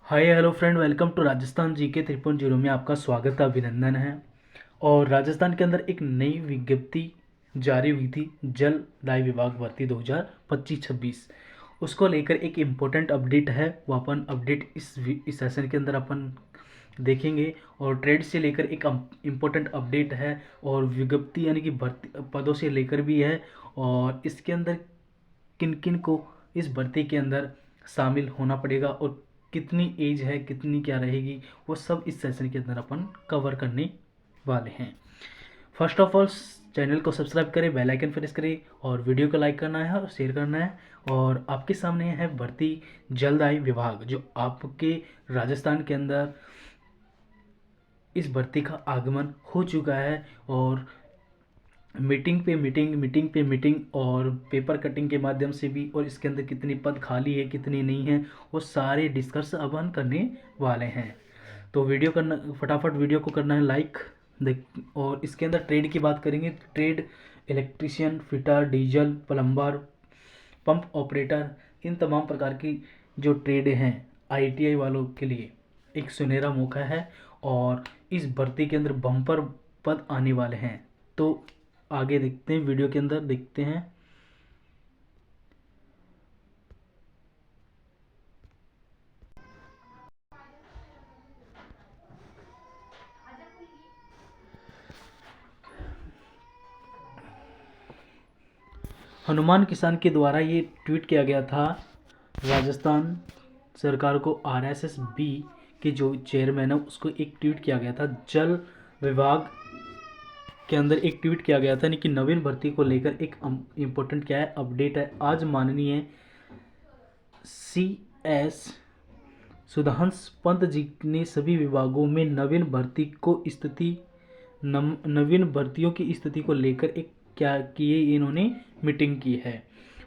Hi hello friend, welcome to Rajasthan GK 3.0 में आपका स्वागत है, अभिनंदन है। और राजस्थान के अंदर एक नई विज्ञप्ति जारी हुई थी, जल दाय विभाग भर्ती 2025-26। उसको लेकर एक इम्पोर्टेंट अपडेट है, वो अपन अपडेट इस सेशन के अंदर अपन देखेंगे। और ट्रेड से लेकर एक इम्पोर्टेंट अपडेट है, और विज्ञप्ति यानी कि भर्ती पदों से लेकर भी है, और इसके अंदर किन किन को इस भर्ती के अंदर शामिल होना पड़ेगा, और कितनी एज है, कितनी क्या रहेगी, वो सब इस सेशन के अंदर अपन कवर करने वाले हैं। फर्स्ट ऑफ ऑल, चैनल को सब्सक्राइब करें, बेल आइकन प्रेस करें, और वीडियो को लाइक करना है और शेयर करना है। और आपके सामने है भर्ती जलदायी विभाग, जो आपके राजस्थान के अंदर इस भर्ती का आगमन हो चुका है। और मीटिंग पे मीटिंग, मीटिंग पे मीटिंग, और पेपर कटिंग के माध्यम से भी, और इसके अंदर कितनी पद खाली है, कितनी नहीं है, वो सारे डिस्कस अब हम करने वाले हैं। तो वीडियो करना, फटाफट वीडियो को करना है लाइक। देख, और इसके अंदर ट्रेड की बात करेंगे। Trade electrician, fitter, diesel, plumber, pump operator, इन तमाम प्रकार की जो ट्रेड हैं आईटीआई वालों के लिए एक सुनहरा मौका है। और इस भर्ती के अंदर बम्पर पद आने वाले हैं। तो आगे देखते हैं, वीडियो के अंदर देखते हैं। हनुमान किसान के द्वारा ये ट्वीट किया गया था। राजस्थान सरकार को आरएसएस-बी के जो चेयरमैन है उसको एक ट्वीट किया गया था। जल विभाग के अंदर एक ट्वीट किया गया था, यानी कि नवीन भर्ती को लेकर एक इम्पोर्टेंट क्या है, अपडेट है। आज माननीय सी एस सुधांश पंत जी ने सभी विभागों में नवीन भर्तियों की स्थिति को लेकर एक क्या किए, इन्होंने मीटिंग की है।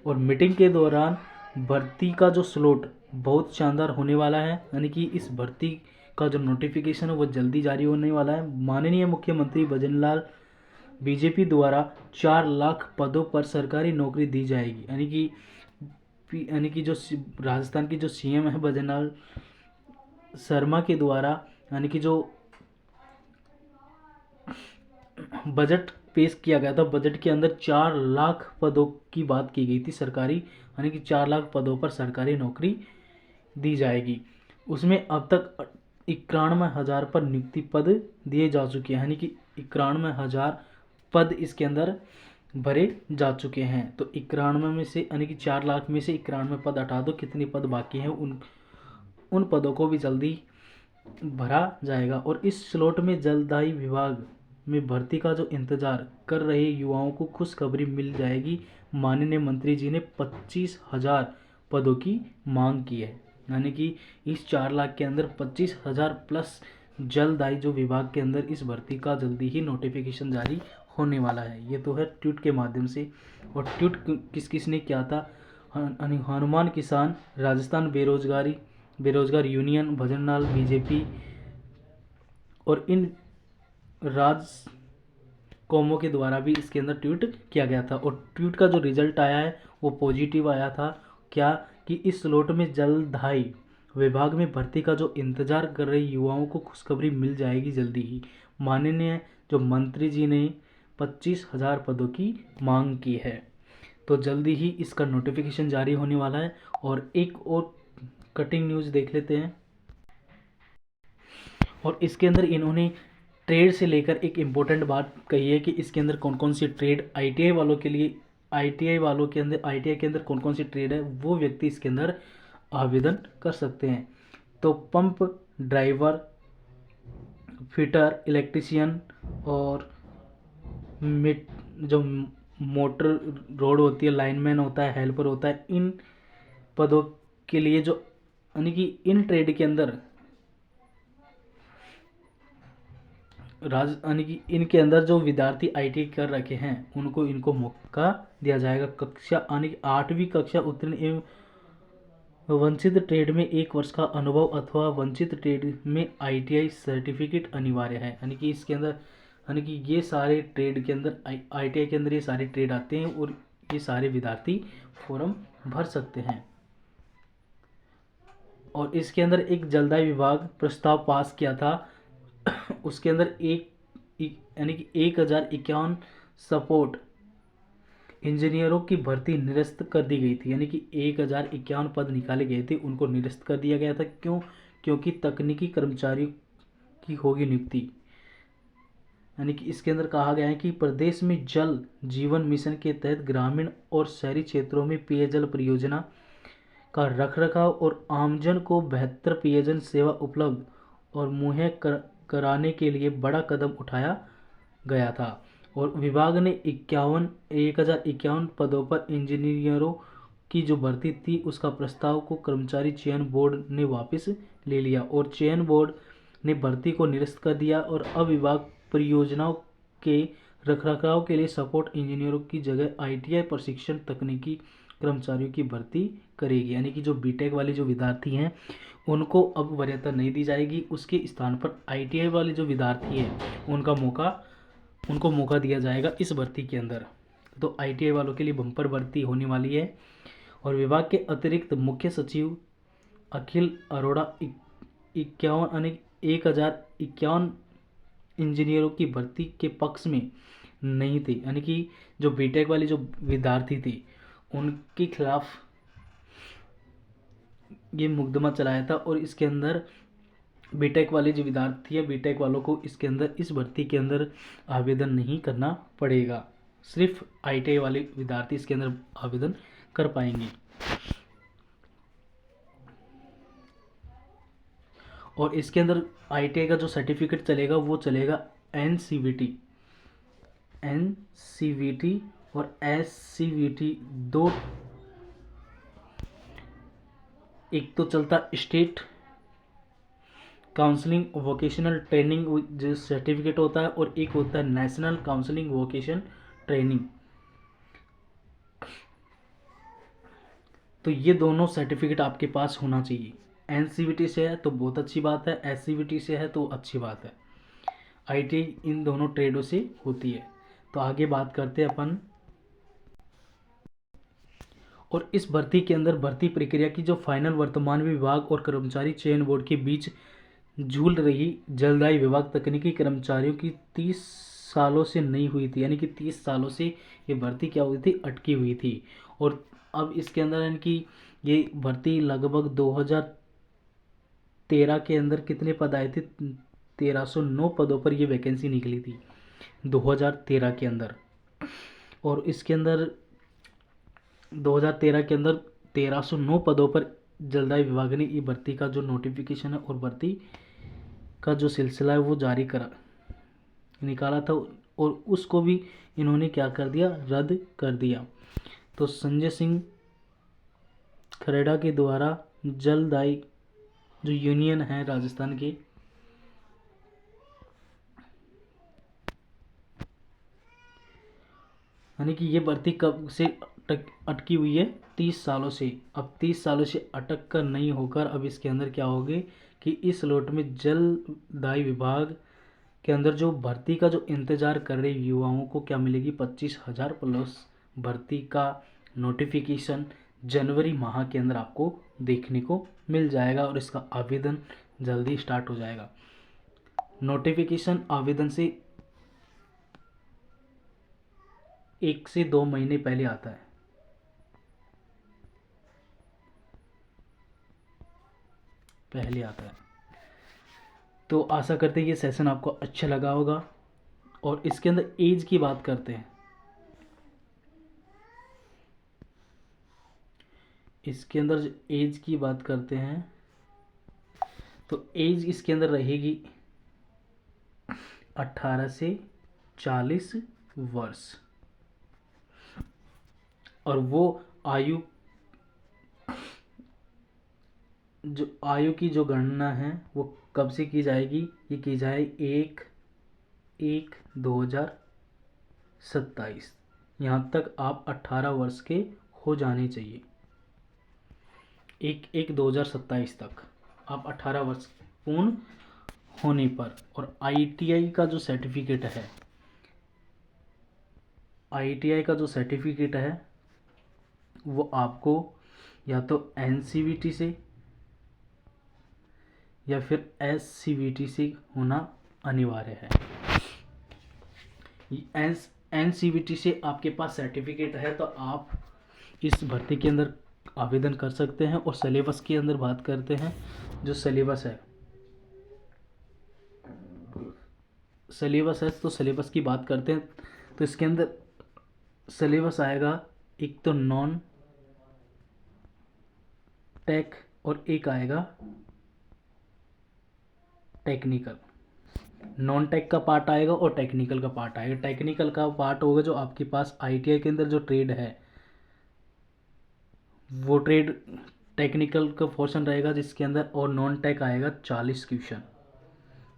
और मीटिंग के दौरान भर्ती का जो स्लॉट बहुत शानदार होने वाला है, यानी कि इस भर्ती का जो नोटिफिकेशन है वो जल्दी जारी होने वाला है। माननीय मुख्यमंत्री भजनलाल बीजेपी द्वारा 4 लाख पदों पर सरकारी नौकरी दी जाएगी, यानी कि जो राजस्थान की जो सीएम है भजनलाल शर्मा के द्वारा, यानी कि जो बजट पेश किया गया था, बजट के अंदर 4 लाख पदों की बात की गई थी सरकारी, यानी कि 4 लाख पदों पर सरकारी नौकरी दी जाएगी। उसमें अब तक 91,000 पर नियुक्ति पद दिए जा चुके हैं, यानी कि 91,000 पद इसके अंदर भरे जा चुके हैं। तो 91 में से, यानी कि 4 लाख में से 91 पद हटा दो, कितने पद बाकी हैं, उन पदों को भी जल्दी भरा जाएगा। और इस स्लॉट में जलदायी विभाग में भर्ती का जो इंतजार कर रहे युवाओं को खुशखबरी मिल जाएगी। माननीय मंत्री जी ने 25,000 पदों की मांग की है, यानी कि इस 4 लाख के अंदर 25,000 प्लस जलदायी जो विभाग के अंदर इस भर्ती का जल्दी ही नोटिफिकेशन जारी होने वाला है। ये तो है ट्वीट के माध्यम से। और ट्वीट किस किस ने किया था? हनुमान किसान, राजस्थान बेरोजगार यूनियन, भजनलाल बीजेपी, और इन राज कौमों के द्वारा भी इसके अंदर ट्वीट किया गया था। और ट्वीट का जो रिजल्ट आया है वो पॉजिटिव आया था। क्या कि इस स्लॉट में जलदायी विभाग में भर्ती का जो इंतजार कर रहे युवाओं को खुशखबरी मिल जाएगी जल्दी ही। माननीय जो मंत्री जी ने 25,000 पदों की मांग की है, तो जल्दी ही इसका नोटिफिकेशन जारी होने वाला है। और एक और कटिंग न्यूज़ देख लेते हैं। और इसके अंदर इन्होंने ट्रेड से लेकर एक इम्पोर्टेंट बात कही है कि इसके अंदर कौन कौन सी ट्रेड आईटीआई वालों के लिए, आईटीआई के अंदर कौन कौन सी ट्रेड है, वो व्यक्ति इसके अंदर आवेदन कर सकते हैं। तो पंप ड्राइवर, फिटर, इलेक्ट्रीशियन, और जो मोटर रोड होती है, लाइनमैन होता है, हेल्पर होता है, इन पदों के लिए जो, यानी कि इन ट्रेड के अंदर यानी कि इनके अंदर जो विद्यार्थी आईटी कर रखे हैं इनको मौका दिया जाएगा। कक्षा, यानी कि 8वीं कक्षा उत्तीर्ण एवं वंचित ट्रेड में 1 वर्ष का अनुभव अथवा वंचित ट्रेड में आईटीआई सर्टिफिकेट अनिवार्य है। यानी कि इसके अंदर, यानी कि ये सारे ट्रेड के अंदर, आईटीआई के अंदर ये सारे ट्रेड आते हैं, और ये सारे विद्यार्थी फॉर्म भर सकते हैं। और इसके अंदर एक जलदाय विभाग प्रस्ताव पास किया था। उसके अंदर यानी कि 1051 सपोर्ट इंजीनियरों की भर्ती निरस्त कर दी गई थी, यानी कि 1051 पद निकाले गए थे, उनको निरस्त कर दिया गया था। क्यों? क्योंकि तकनीकी कर्मचारियों की होगी नियुक्ति। यानी कि इसके अंदर कहा गया है कि प्रदेश में जल जीवन मिशन के तहत ग्रामीण और शहरी क्षेत्रों में पेयजल परियोजना का रखरखाव और आमजन को बेहतर पेयजल सेवा उपलब्ध और मुहैया कराने के लिए बड़ा कदम उठाया गया था। और विभाग ने 1051 पदों पर इंजीनियरों की जो भर्ती थी उसका प्रस्ताव को कर्मचारी चयन बोर्ड ने वापस ले लिया और चयन बोर्ड ने भर्ती को निरस्त कर दिया। और अब विभाग परियोजनाओं के रखरखाव के लिए सपोर्ट इंजीनियरों की जगह आईटीआई प्रशिक्षण तकनीकी कर्मचारियों की भर्ती करेगी। यानी कि जो बीटेक वाले जो विद्यार्थी हैं उनको अब वरीयता नहीं दी जाएगी, उसके स्थान पर आईटीआई वाले जो विद्यार्थी हैं उनको मौका दिया जाएगा इस भर्ती के अंदर। तो आईटीआई वालों के लिए बम्पर भर्ती होने वाली है। और विभाग के अतिरिक्त मुख्य सचिव अखिल अरोड़ा 1051 इंजीनियरों की भर्ती के पक्ष में नहीं थे। यानी कि जो बीटेक वाले जो विद्यार्थी थे उनके खिलाफ ये मुकदमा चलाया था। और इसके अंदर बीटेक वाले जो विद्यार्थी है, बीटेक वालों को इसके अंदर इस भर्ती के अंदर आवेदन नहीं करना पड़ेगा, सिर्फ आईटीआई वाले विद्यार्थी इसके अंदर आवेदन कर पाएंगे। और इसके अंदर आईटीआई का जो सर्टिफिकेट चलेगा वो चलेगा एनसीवीटी और एससीवीटी दो। एक तो चलता स्टेट काउंसलिंग वोकेशनल ट्रेनिंग जो सर्टिफिकेट होता है और एक होता है नेशनल काउंसलिंग वोकेशन ट्रेनिंग। तो ये दोनों सर्टिफिकेट आपके पास होना चाहिए। एनसीवीटी से है तो बहुत अच्छी बात है, एससीवीटी से है तो अच्छी बात है। आईटीआई इन दोनों ट्रेडों से होती है। तो आगे बात करते हैं अपन। और इस भर्ती के अंदर भर्ती प्रक्रिया की जो फाइनल वर्तमान विभाग और कर्मचारी चयन बोर्ड के बीच झूल रही जलदायी विभाग तकनीकी कर्मचारियों की 30 सालों से नहीं हुई थी। यानी कि 30 सालों से ये भर्ती क्या हुई थी, अटकी हुई थी। और अब इसके अंदर यानी कि ये भर्ती लगभग 2013 के अंदर कितने पद आए थे, 1309 पदों पर ये वैकेंसी निकली थी 2013 के अंदर। और इसके अंदर 2013 के अंदर 1309 पदों पर जलदायी विभाग ने ये भर्ती का जो नोटिफिकेशन है और भर्ती का जो सिलसिला है वो जारी निकाला था। और उसको भी इन्होंने क्या कर दिया, रद्द कर दिया। तो संजय सिंह खरेड़ा के द्वारा जलदायी जो यूनियन है राजस्थान की, यानी कि ये भर्ती कब से अटकी हुई है, 30 सालों से। अब 30 सालों से अटक कर नहीं होकर अब इसके अंदर क्या होगे कि इस लोट में जलदायी विभाग के अंदर जो भर्ती का जो इंतजार कर रहे युवाओं को क्या मिलेगी, 25,000 प्लस भर्ती का नोटिफिकेशन जनवरी माह के अंदर आपको देखने को मिल जाएगा। और इसका आवेदन जल्दी स्टार्ट हो जाएगा। नोटिफिकेशन आवेदन से 1 से 2 महीने पहले आता है। तो आशा करते हैं ये सेशन आपको अच्छा लगा होगा। और इसके अंदर एज की बात करते हैं। इसके अंदर एज की बात करते हैं तो एज इसके अंदर रहेगी 18 से 40 वर्ष। और वो आयु की जो गणना है वो कब से की जाएगी, ये की जाए 1/1/2027। यहाँ तक आप 18 वर्ष के हो जाने चाहिए। 1/1/2027 तक आप 18 वर्ष पूर्ण होने पर। और आईटीआई का जो सर्टिफिकेट है वो आपको या तो एनसीवीटी से या फिर SCVT से होना अनिवार्य है। NCVT से आपके पास सर्टिफिकेट है तो आप इस भर्ती के अंदर आवेदन कर सकते हैं। और सिलेबस के अंदर बात करते हैं, जो सिलेबस है तो सिलेबस की बात करते हैं तो इसके अंदर सिलेबस आएगा, एक तो नॉन टेक और एक आएगा टेक्निकल। नॉन टेक का पार्ट आएगा और टेक्निकल का पार्ट आएगा। टेक्निकल का पार्ट होगा जो आपके पास ITI के अंदर जो ट्रेड है वो ट्रेड टेक्निकल का पोर्शन रहेगा जिसके अंदर। और नॉन टेक आएगा 40 क्वेश्चन,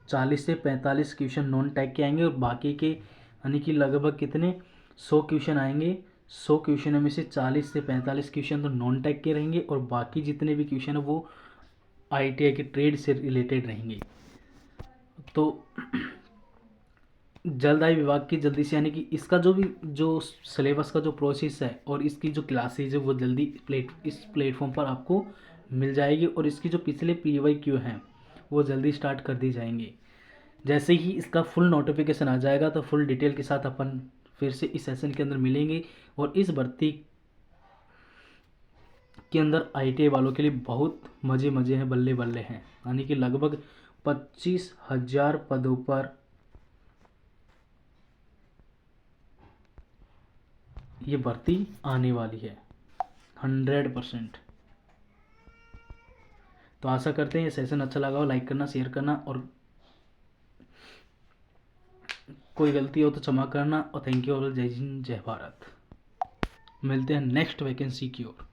40 से 45 क्वेश्चन नॉन टेक के आएंगे। और बाकी के यानी कि लगभग कितने 100 क्वेश्चन आएंगे। 100 क्वेश्चन में से 40 से 45 क्वेश्चन तो नॉन टेक के रहेंगे और बाकी जितने भी क्वेश्चन है वो ITI के ट्रेड से रिलेटेड रहेंगे। तो जल्द आय विभाग की जल्दी से, यानी कि इसका जो सिलेबस का जो प्रोसेस है और इसकी जो क्लासेज है वो जल्दी इस प्लेटफॉर्म पर आपको मिल जाएगी। और इसकी जो पिछले PYQ हैं वो जल्दी स्टार्ट कर दी जाएंगी। जैसे ही इसका फुल नोटिफिकेशन आ जाएगा तो फुल डिटेल के साथ अपन फिर से इस सेशन के अंदर मिलेंगे। और इस भर्ती के अंदर ITI वालों के लिए बहुत मज़े हैं, बल्ले बल्ले हैं। यानी कि लगभग 25,000 पदों पर ये भर्ती आने वाली है 100%। तो आशा करते हैं ये सेशन अच्छा लगा हो, लाइक करना, शेयर करना और कोई गलती हो तो क्षमा करना। और थैंक यू ऑल। जय हिंद, जय भारत। मिलते हैं नेक्स्ट वैकेंसी की ओर।